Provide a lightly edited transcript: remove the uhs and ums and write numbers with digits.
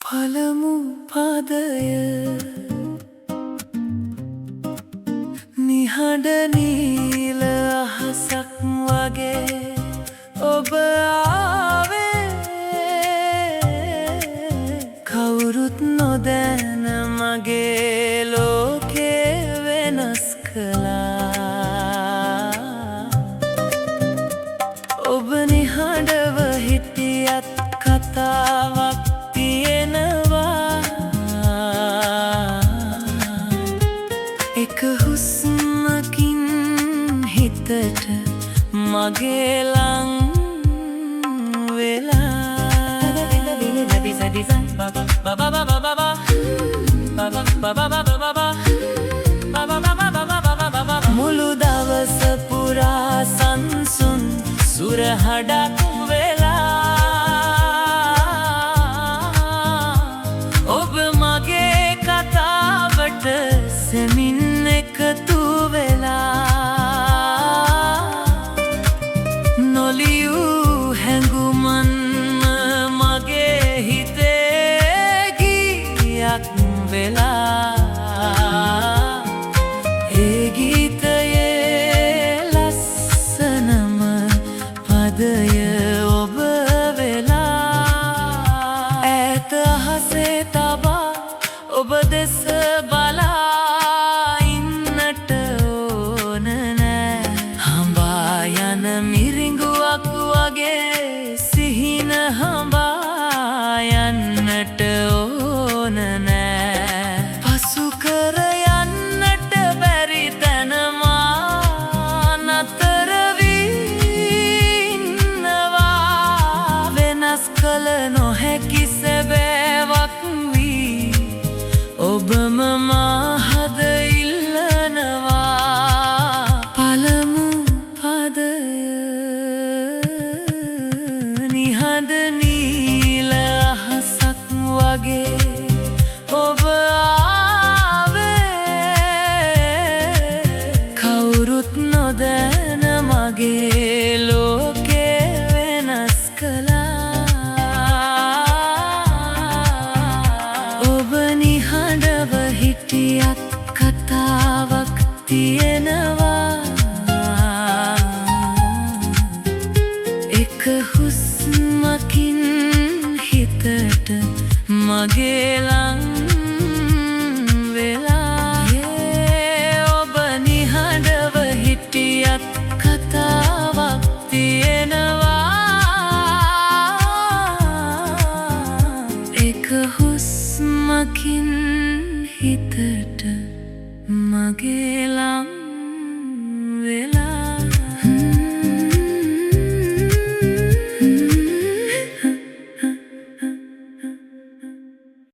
පළමු පදය නිහඬ නීල අහසක් වගේ ඔබ ආවේ කවුරුත් නොදැන මගේ ලෝකේ වෙනස් කළා ඔබ නිහඬව හිටියත් කතාවක් එක හුස්මකින් හිතට මගේ ලං වෙලා මුළු දවස පුරා සංසුන් සුරහඩක් වෙලා ඔබ මගේ කතාවට සෙමින් එකතු වෙලා නොලියූ හැඟුමන් මගේ හිතේ ගීයක් වෙලා ඒ ගීතයේ ලස්සනම පදය ඔබ වෙලා ඈත අහසේ තබා ඔබ දෙස බලා මිරිඟුවක් වගේ සිහින හඹා යන්නට ඕන නෑ පසු කර යන්නට බැරි තැන මා නතර වී ඉන්නවා වෙනස් කළ නොහැකි සැබෑවක් වී ඔබම මා හද ඉල්ලනවා පළමු නිහඬ නීල අහසක් වගේ ඔබ ආවේ කවුරුත් නොදැන මගේ ලෝකේ වෙනස් කළා ඔබ නිහඬව හිටියත් කතාවක් තියෙනවා එක හුස්මකින් හිතට මගේ ලං වෙලා ඔබ නිහඬව හිටියත් කතාවක් තියෙනවා එක හුස්මකින් හිතට මගේ ලං වෙලා